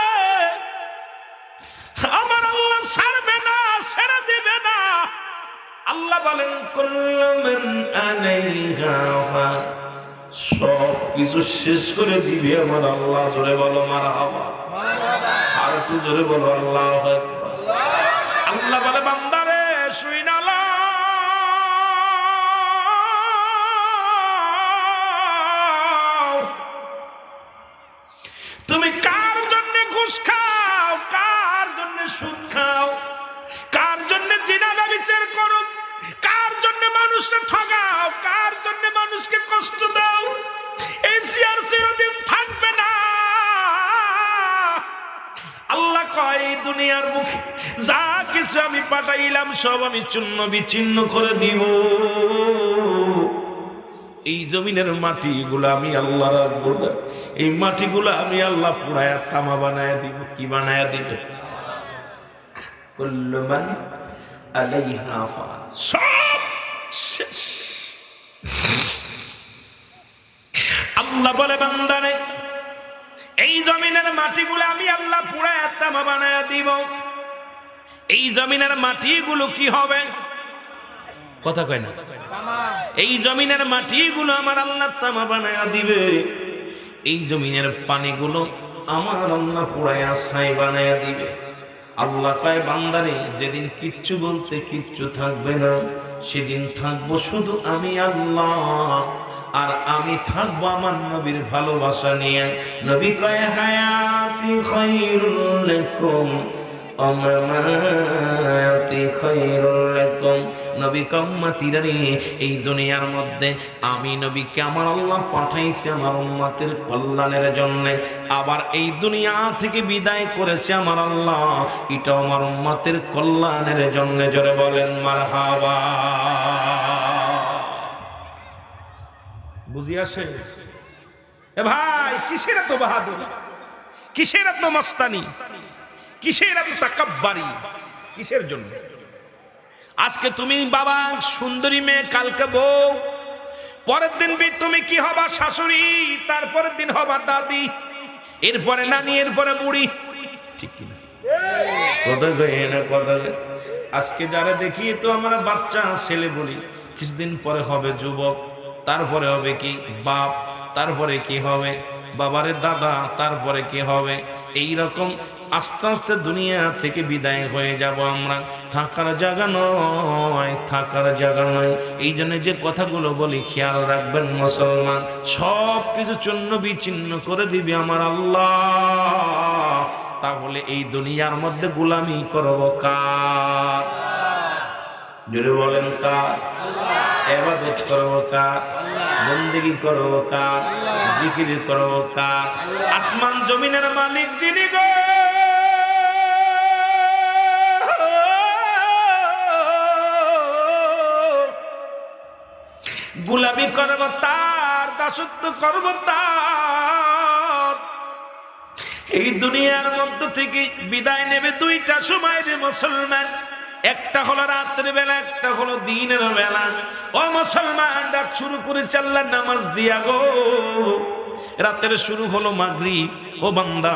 আমার আল্লাহ ছাড়বে না, ছেড়ে দিবে না। আল্লাহ বলেন কুল্লু মান আলাইহা ফান, সব কিছু শেষ করে দিবে আমার আল্লাহ। জোরে বলো মারহাবা, আর একটু জোরে বলো আল্লাহু আকবার। আল্লাহ বলে বান্দারে শুই না লা, তুমি কার জন্য ঘুষ খাও, কার জন্য সুদ খাও, কার জন্য জিনা ব্যভিচার করো, কার জন্য মানুষকে ঠগাও, কার জন্য মানুষকে কষ্ট দাও। এই সিয়ার চিরদিন থাকবে না। আল্লাহ কয় এই দুনিয়ার মুখে যা কিছু আমি পাঠাইলাম সব আমি চূর্ণ বিচ্ছিন্ন করে দিব। এই জমিনের মাটিগুলো আমি আল্লাহ রাখবো না। এই মাটিগুলো আমি আল্লাহ পুরায়া তামা বানায় দিব। কি বানায় দিব? কুল্লু মান আলাইহা ফান, সব শেষ। আল্লাহ বলে বান্দারে এই জমিনের মাটিগুলো আমি আল্লাহ পুরায়া তামা বানায় দিব। এই জমিনের মাটিগুলো কি হবে? কথা কয় না। এই জমিনের মাটিগুলো আমার আল্লাহ তামা বানায়া দিবে। এই জমিনের পানিগুলো আমার আল্লাহ পুরায়া ছাই বানায়া দিবে। আল্লাহ কয় বান্দারে যেদিন কিচ্ছু বলতে কিচ্ছু থাকবে না, সেদিন থাকবো শুধু আমি আল্লাহ। আর আমি থাকবো আমার নবীর ভালোবাসা নিয়ে। নবী কয় হায়াতি খায়রুল লাকুম ওয়া মামাতি খায়রুল লাকুম। নবী উম্মতিরা রে, এই দুনিয়ার মধ্যে আমি নবীকে আমার আল্লাহ পাঠাইছে আমার উম্মতের কল্যাণের জন্য। আবার এই দুনিয়া থেকে বিদায় করেছে আমার আল্লাহ, এটা আমার উম্মতের কল্যাণের জন্য। জোরে বলেন মারহাবা। বুঝি আসে? এ ভাই, কিসের এত বাহাদুরি, কিসের এত মস্তানি, কিসের এত তাকাব্বারি, কিসের জন্য? আজকে তুমি বাবা সুন্দরী মেয়ে, কালকে বউ, পরের দিন তুমি কি হবা? শাশুড়ি, তারপরের দিন হবা দাদি, এরপরে নানি, এরপরে বুড়ি। ঠিক কিনা? আজকে যারা দেখি তো আমরা বাচ্চা ছেলে বলি, কিছুদিন পরে হবে যুবক, তারপরে হবে কি বাপ, তারপরে কি হবে বাবারে দাদা, তারপরে কি হবে। এই রকম আস্তে আস্তে দুনিয়া থেকে বিদায় হয়ে যাব আমরা। থাকার জায়গা নয়, থাকার জায়গা নয়। এই জন্য যে কথাগুলো বলি খেয়াল রাখবেন মুসলমান। সব কিছু চূর্ণ বিচ্ছিন্ন করে দিবে আমার আল্লাহ। তাহলে এই দুনিয়ার মধ্যে গোলামি করব কার? জোরে বলেন কার? ইবাদত করব কার? বন্দেগী করব কার? জিকির করব কার? আসমান জমিনের মালিক যিনি গো, গোলামি করব তার, দাসত্ব করব তার। এই দুনিয়ার মধ্য থেকে বিদায় নেবে দুইটা সময় রে মুসলমান। একটা হলো রাতের বেলা, একটা হলো দিনের বেলা। ও মুসলমান, ডাক শুরু করে চাল্লা নামাজ দিয়া গো। রাতের শুরু হলো মাগরিব। ও বান্দা,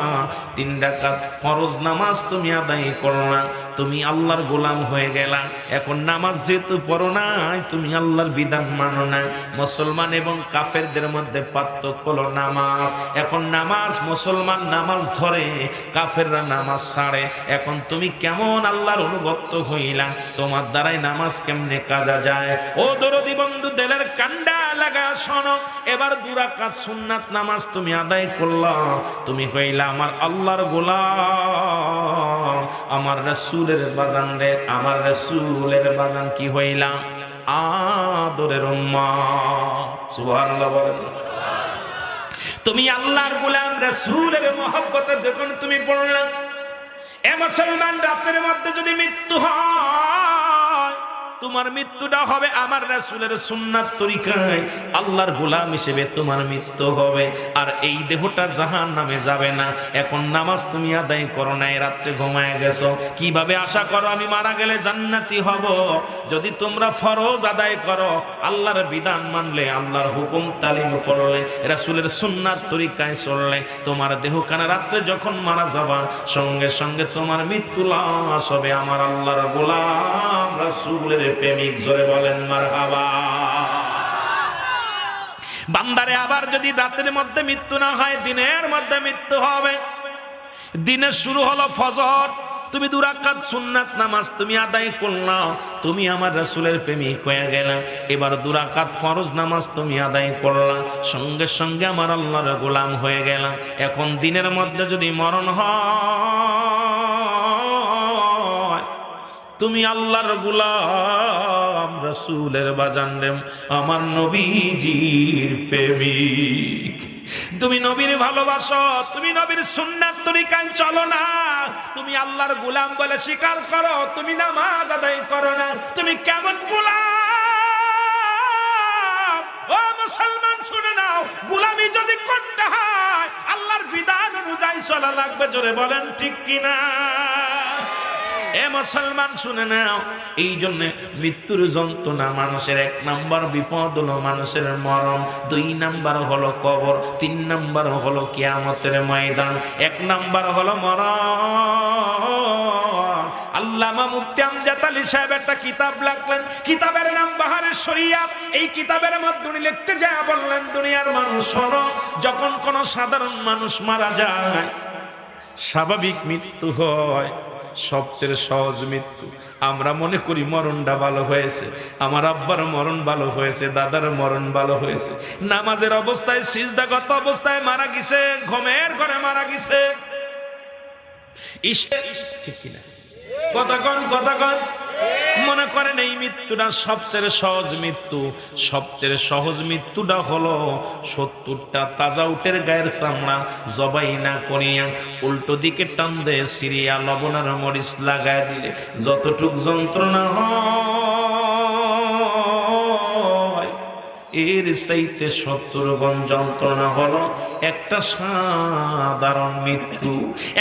3 রাকাত ফরজ নামাজ তুমি আদায় করো না, তুমি আল্লাহর গোলাম হয়ে গেলা। এখন নামাজ যেহেতু পড়ো না, তুমি আল্লাহর বিধান মানো না। মুসলমান এবং কাফেরদের মধ্যে পার্থক্য হলো নামাজ। এখন নামাজ, মুসলমান নামাজ ধরে, কাফেররা নামাজ ছাড়ে। এখন তুমি কেমন আল্লাহর অনুগত হইলা? তোমার দ্বারাই নামাজ কেমনে কাজা যায়? ও দরদি বন্ধু, দিলের কান্ডা লাগা শোনো। এবার 2 রাকাত সুন্নাত নামাজ তুমি আদায় করলা, তুমি কইলা আমার আল্লাহর গোলাম, আমার রাসূলের বাগান রে, আমার রাসূলের বাগান কি হইলা? আদরের উম্মত। সুবহানাল্লাহ বলেন। তুমি আল্লাহর গোলাম, রাসূলের মহব্বতে যখন তুমি পড়লে, এ মুসলমান, রাতের মধ্যে যদি মৃত্যু হয়, তোমার মৃত্যুটা হবে আমার রাসূলের সুন্নাত তরিকায়, আল্লাহর গোলাম হিসেবে তোমার মৃত্যু হবে। আর এই দেহটা জাহান্নামে যাবে না। এখন নামাজ তুমি আদায় করো নাই, রাত্রে ঘুমায় গেছো, কিভাবে আশা করো আমি মারা গেলে জান্নাতি হব? যদি তোমরা ফরজ আদায় করো, আল্লাহর বিধান মানলে, আল্লাহর হুকুম তালিম করলে, রাসূলের সুন্নাত তরিকায় চললে, তোমার দেহখানা রাত্রে যখন মারা যাবা, সঙ্গে সঙ্গে তোমার মৃত্যু লাশ হবে আমার আল্লাহর গোলাম রাসূলের প্রেমিক। জোরে বলেন মারহাবা। বান্দারে আবার যদি রাতের মধ্যে মৃত্যু না হয়, দিনের মধ্যে মৃত্যু হবে। দিনের শুরু হলো ফজর, তুমি 2 রাকাত সুন্নাত নামাজ তুমি আদায় করলা, তুমি আমার রাসূলের প্রেমিক হয়ে গেলা। এবার 2 রাকাত ফরজ নামাজ তুমি আদায় করলা, সঙ্গে সঙ্গে আমার আল্লাহর গোলাম হয়ে গেলা। এখন দিনের মধ্যে যদি মরণ হয়, তুমি আল্লাহর গোলাম, রাসূলের বাজান রে, আমার নবীজির প্রেমিক, তুমি নবীর ভালোবাসো, তুমি নবীর সুন্নাত তরিকায় চলো না, তুমি আল্লাহর গোলাম বলে স্বীকার করো, তুমি নামাজ আদায় করো না, তুমি কেমন গোলাম? ও মুসলমান শুনে নাও, গোলামি যদি করতে হয়, আল্লাহর বিধান অনুযায়ী চলা লাগবে। জোরে বলেন ঠিক কিনা? এ মুসলমান শুনে নাও, এই জন্য মৃত্যুর যন্ত্রণা মানুষের 1 নাম্বার বিপদ হলো মানুষের মরণ, 2 নাম্বার হলো কবর, 3 নাম্বার হলো কিয়ামতের ময়দান, 1 নাম্বার হলো মরণ। আল্লামা মুফতি আমজাদ আলী সাহেব একটা কিতাব লিখলেন, কিতাবের নাম বাহারে শরিয়াত। এই কিতাবের মধ্যে উনি লিখতে যায় বললেন, দুনিয়ার মানুষ শোনো, যখন কোন সাধারণ মানুষ মারা যায়, স্বাভাবিক মৃত্যু হয়, সবচেয়ে সহজ মৃত্যু। আমরা মনে করি মরণটা ভালো হয়েছে, আমার আব্বার মরণ ভালো হয়েছে, দাদার মরণ ভালো হয়েছে, নামাজের অবস্থায়, সিজদাগত অবস্থায় মারা গেছে, ঘুমের ঘরে মারা গেছে। ঠিক কিনা? কতক্ষণ মনে করেন এই মৃত্যুটা সবচেয়ে সহজ মৃত্যু। সবচেয়ে সহজ মৃত্যুটা হলো 70টা তাজা উটের গায়ের চামড়া জবাই না করিয়া উল্টো দিকে টান দিয়ে সিরিয়া লবণ আর মরিচ লাগায় দিলে যতটুক যন্ত্রণা হয়, এর চাইতে 70 গুণ যন্ত্রণা হলো একটা সাধারণ মৃত্যু।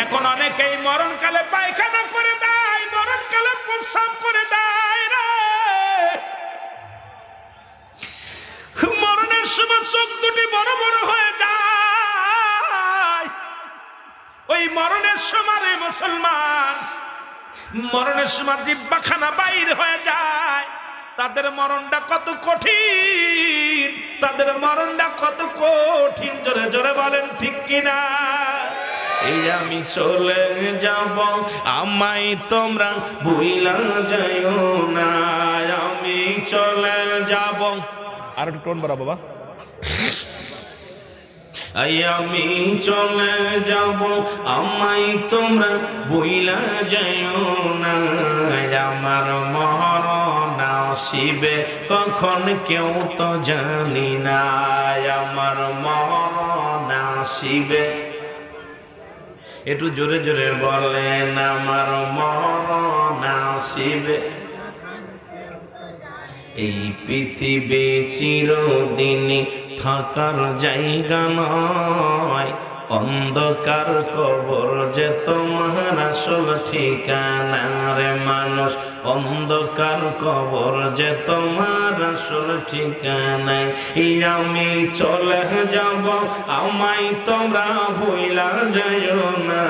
এখন অনেকেই মরণকালে পায়খানা করে দেয়, মরণকালে প্রস্রাব করে দেয় রে। মরণের সময় চোখ দুটি বড় বড় হয়ে যায়। ওই মরণের সময় রে মুসলমান, মরণের সময় জিহ্বাখানা বাইর হয়ে যায়। তাদের মরণটা কত কঠিন, তাদের মরণটা কত কঠিন। জোরে জোরে বলেন ঠিক কিনা? এই আমি চলে যাব, আমায় তোমরা ভুইলা যাইও না, আমি চলে যাব। আর একটু টোন বাড়া বাবা। আমি চলে যাব, আমায় তোমরা ভুইলা যাইও না, আমার মরণ আসিবে কখন কেউ তো জানি না, আমার মরণ আসিবে। একটু জোরে জোরে বলেন, আমার মরণ আসিবে। এই পৃথিবী চিরদিন থাকার জায়গা নয়, অন্ধকার কবর যে তোমার আসল ঠিকানা রে মানুষ, অন্ধকার কবর যে তোমার আসল ঠিকানায়। এই আমি চলে যাব, আমায় তোমরা ভুইলা যাইও না,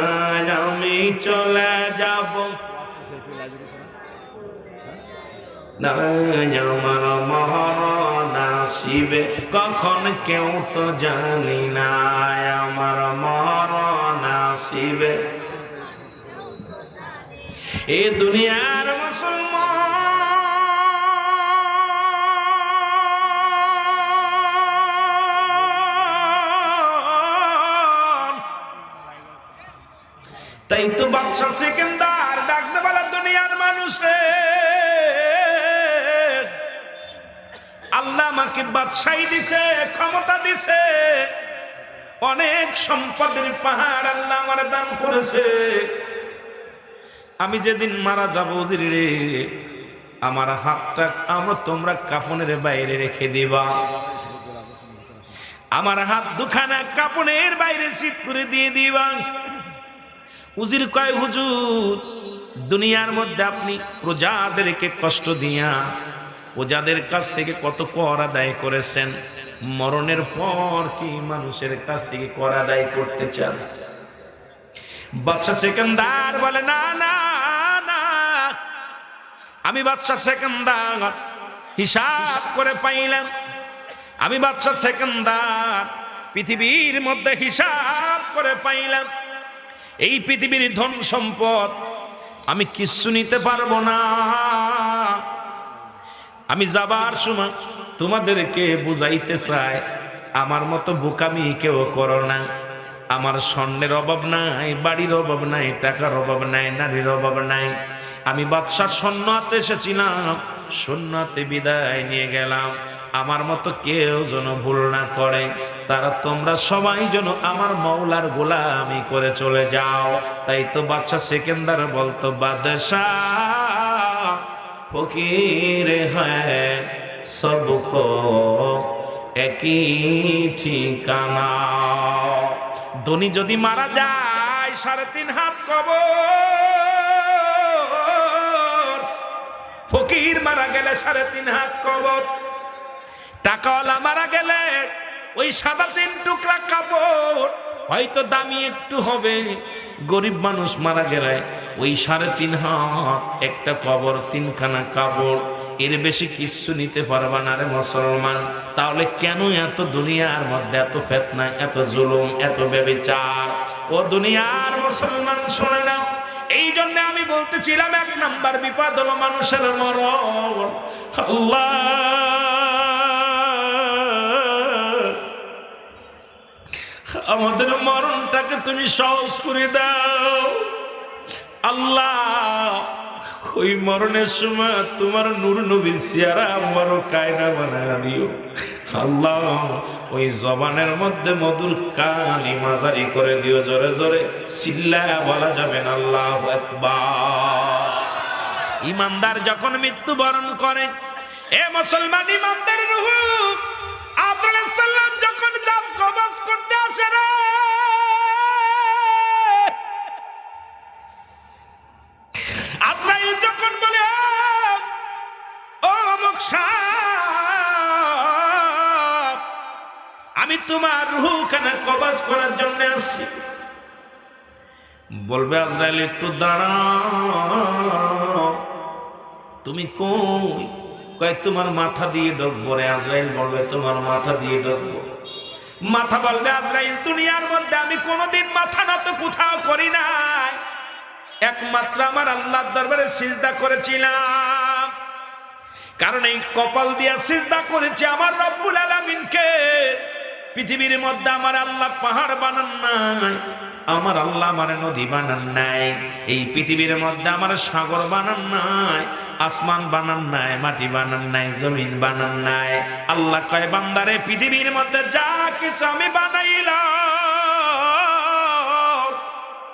আমি চলে যাব। আমার মরণ আসিবে কখন কেউ তো জানি না, আমার মরণ আসিবে। এ দুনিয়ার মুসলমান, তাই তো বাদশা সিকান্দার ডাকতে বলে, দুনিয়ার মানুষে আল্লাহ আমাকে বাদশাহী দিছে, ক্ষমতা দিছে, অনেক সম্পদের পাহাড় আল্লাহ আমার দান করেছে। আমি যেদিন মারা যাব রে, আমার হাতটা তোমরা কাফনের বাইরে রেখে দিবা। আমার হাত দুখানা কাপড়ের বাইরে সিট করে দিয়ে দিবা। উজির কয় হুজুর, দুনিয়ার মধ্যে আপনি প্রজাদেরকে কষ্ট দিয়া প্রজাদের কাছ থেকে কত কর আদায় করেছেন, মরণের পর কি মানুষের কাছ থেকে কর আদায় করতে চান? বাদশা সেকেন্দার বলে, না না না, আমি বাদশা সেকেন্দার হিসাব করে পাইলাম। আমি বাদশা সেকেন্দার পৃথিবীর মধ্যে হিসাব করে পাইলাম, এই পৃথিবীর ধন সম্পদ আমি কিচ্ছু নিতে পারবো না। আমি যাবার সময় তোমাদেরকে বুঝাইতে চাই, আমার মতো বোকামি কেউ করো না। আমার স্বর্ণের অভাব নাই, বাড়ির অভাব নাই, টাকার অভাব নাই, নারীর অভাব নাই। আমি বাদশার সৈন্য হাতে এসেছিলাম, সৈন্য হাতে বিদায় নিয়ে গেলাম। আমার মতো কেউ যেন ভুল না করে, তারা তোমরা সবাই যেন আমার মওলার গোলামি করে চলে যাও। তাই তো বাদশা সেকেন্দার বলতো, বাদশাহ ফকির হ্যায় সবকো একই ঠিকানা। ধনী যদি মারা যায় 3.5 হাত কবর, ফকির মারা গেলে 3.5 হাত কবর, টাকাওয়ালা মারা গেলে ওই 3 টুকরা কাপড় হয়তো দামি একটু হবে। গরিব মানুষ মারা গেলে ওই 3.5 হাত একটা কবর, 3খানা কাপড়, এর বেশি কিচ্ছু নিতে পারবা না রে মুসলমান। তাহলে কেন এত দুনিয়ার মধ্যে এত ফিতনা, এত জুলুম, এত ব্যভিচার? ও দুনিয়ার মুসলমান শোনে না, এই জন্য আমি বলতেছিলাম 1 নাম্বার বিপদ হলো মানুষের মরণ। আল্লাহ আমাদের মরণটাকে তুমি সহজ করে দাও আল্লাহ। ওই মরণের সময় তোমার নূর নবীর চেহারা আমারও কায়দা বানায় দিও আল্লাহ। ওই জবানের মধ্যে মধুর কালিমা জারি করে দিও, জোরে জোরে চিল্লায়া বলা যাবে না আল্লাহু আকবার। ইমানদার যখন মৃত্যুবরণ করে, এ মুসলমান ইমানদার রূহ আব্দুল্লাহ সাল্লাম যখন জাজ কবজ করতে আসে রে, আজরাইল যখন বলে, ও অমুক সাহেব, আমি তোমার রূহখানা কবজ করার জন্য আসছি। বলবে আজরাইল, একটু দাঁড়াও, তুমি কই? কয় তোমার মাথা দিয়ে ঢুকবো রে। আজরাইল বলবে, তোমার মাথা দিয়ে ঢুকবো। মাথা বলবে, আজরাইল দুনিয়ার মধ্যে আমি কোনোদিন মাথা নত কোথাও করি নাই, একমাত্র আমার আল্লাহর দরবারে সিজদা করেছিলাম। কারণ এই কপাল দিয়ে সিজদা করেছি আমার রব্বুল আলামিনকে। পৃথিবীর মধ্যে আমার আল্লাহ পাহাড় বানান নাই, আমার আল্লাহ আমার নদী বানান নাই, এই পৃথিবীর মধ্যে আমার সাগর বানান নাই, আসমান বানান নাই, মাটি বানান নাই, জমিন বানান নাই। আল্লাহ কয়, বান্দারে পৃথিবীর মধ্যে যা কিছু আমি বানাইলাম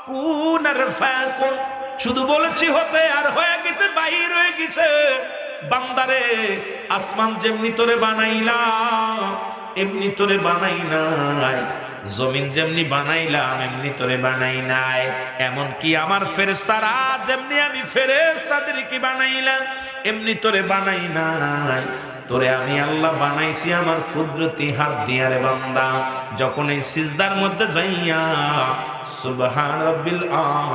কুন আর ফাকুন, শুধু বলেছি হতে আর হয়ে গেছে, বাহির হয়ে গেছে। বান্দারে আসমান যেমনি তোরে বানাইলাম এমনি তোরে বানাই নাই, জমিন যেমনি বানাইলাম এমনি তোরে বানাই নাই। এমনকি আমার ফেরেশতারা যেমনি আমি ফেরেশতাদেরকে বানাইলাম এমনি তোরে বানাই নাই। তোরে আমি আল্লাহ বানাইছি আমার কুদরতি হাত দিয়া রে বান্দা। যখন এই সিজদার মধ্যে যাইয়া সুবহান রাব্বিল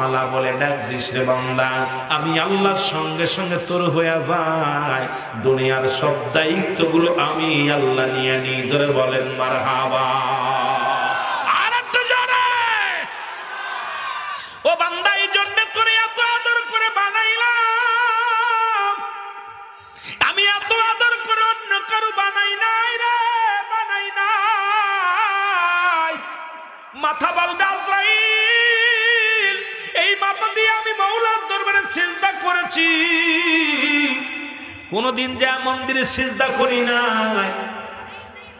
আলা বলে ডাক দিস রে বান্দা, আমি আল্লাহর সঙ্গে সঙ্গে তোর হয়ে যায়। দুনিয়ার সব দায়িত্বগুলো আমি আল্লাহ নিয়ে নিই। ধরে বলেন মারহাবা। ও বান্দা, এই জন্য তোরে এত আদর করে বানাইলাম, আমি এত আদর করে অন্য কারো বানাই নাই রে, বানাই নাই। মাথা বলবে আজরাইল, এই মাথা দিয়ে আমি মাওলার দরবারে সিজদা করেছি, কোনদিন যে মন্দিরে সিজদা করি নাই,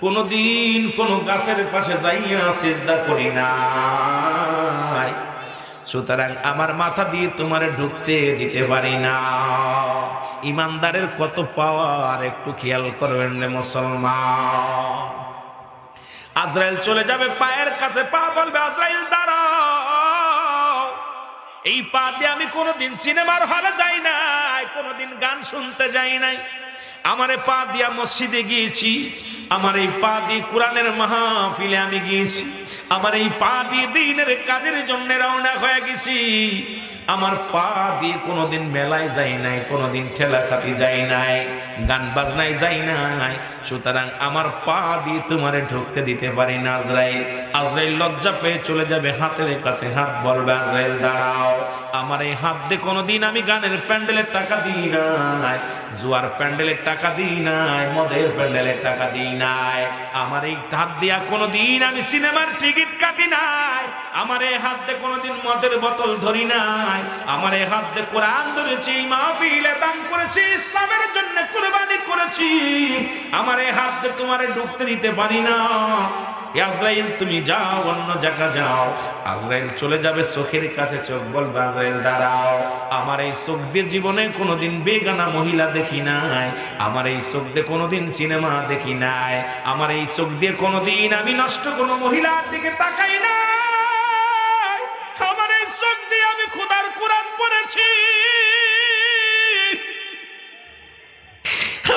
কোনদিন কোন গাছের পাশে যাইয়া সিজদা করি নাই, সুতরাং আমার মাথা দিয়ে তোমারে ঢুকতে দিতে পারি না। ইমানদারের কত পাওয়ার একটু খেয়াল করবেন রে মুসলমান। আজরাইল চলে যাবে, পায়ের কাছে পা বলবে আজরাইল দাঁড়াও। এই পা দিয়ে আমি কোনোদিন সিনেমার হলে যাই নাই, কোনোদিন গান শুনতে যাই নাই। আমার এই পা দিয়া মসজিদে গিয়েছি, আমার এই পা দিয়ে কোরআনের মাহফিলে আমি গিয়েছি, আমার এই পা দিয়ে দ্বীনের কাজের জন্য রওনা হয়ে গেছি। আমার পা দিয়ে কোনোদিন মেলায় যাই নাই, কোনোদিন ঠেলাখাতি যাই নাই, গান বাজনায় যাই নাই, সুতরাং আমার পা দিয়ে তোমারে ঢুকতে দিতে পারি না। আজরাইল আজরাইল লজ্জা পেয়ে চলে যাবে, হাতের কাছে হাত বলবে আজরাইল দাঁড়াও। আমার এই হাত দিয়ে কোনোদিন আমি গানের প্যান্ডেলের টাকা দিই নাই, জুয়ার প্যান্ডেলের টাকা দিই নাই, মদের প্যান্ডেলের টাকা দিই নাই। আমার এই হাত দিয়া কোনোদিন আমি সিনেমার টিকিট কাটি নাই, আমার এই হাত দিয়ে কোনোদিন মদের বোতল ধরি নাই, আমার এই হাত দিয়ে কোরআন ধরেছি, মাহফিলে দান করেছি, ইসলামের জন্য কুরবানি করেছি। আমার এই হাত দিয়ে তোমারে ঢুকতে দিতে পারি না। আজরাইল তুমি যাও, অন্য জায়গা যাও। আজরাইল চলে যাবে, চোখের কাছে চোখ বলবে আজরাইল দাঁড়াও। আমার এই চোখ দিয়ে জীবনে কোনোদিন বেগানা মহিলা দেখি নাই, আমার এই চোখ দিয়ে কোনোদিন সিনেমা দেখি নাই, আমার এই চোখ দিয়ে কোনোদিন আমি নষ্ট কোনো মহিলার দিকে তাকাই না, আমার এই চোখ দিয়ে আমি খোদার কোরআন পড়েছি,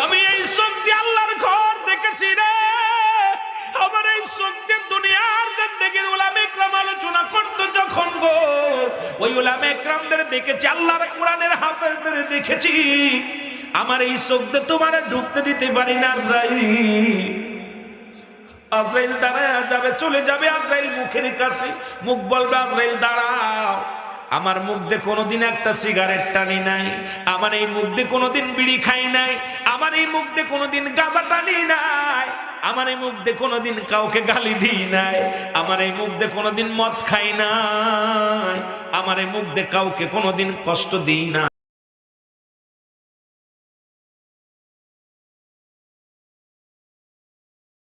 আমি এই চোখ দিয়ে আল্লাহর ঘর দেখেছি রে, আমার এই চোখ দিয়ে দুনিয়ার জিন্দেগির উলামা ইকরাম আলোচনা করতো যখন গো, ওই উলামা ইকরামদের দেখেছি, আল্লাহর কোরআনের হাফেজদের দেখেছি। আমার এই চোখ দিয়ে তোমার ঢুকতে দিতে পারি না। আজরাইল দাঁড়ায় যাবে, চলে যাবে। আজরাইল মুখের কাছে মুখ বলবে আজরাইল দাঁড়াও। আমার মুখ দিয়ে কোনোদিন একটা সিগারেট টানি নাই, আমার এই মুখ দিয়ে কোনোদিন বিড়ি খাই নাই, আমার এই মুখ দিয়ে কোনোদিন গাঁজা টানি নাই, আমার এই মুখ দিয়ে কোনোদিন কাউকে গালি দিই নাই, আমার এই মুখ দিয়ে কোনোদিন মদ খাই নাই, আমার এই মুখ দিয়ে কাউকে কোনোদিন কষ্ট দিই না।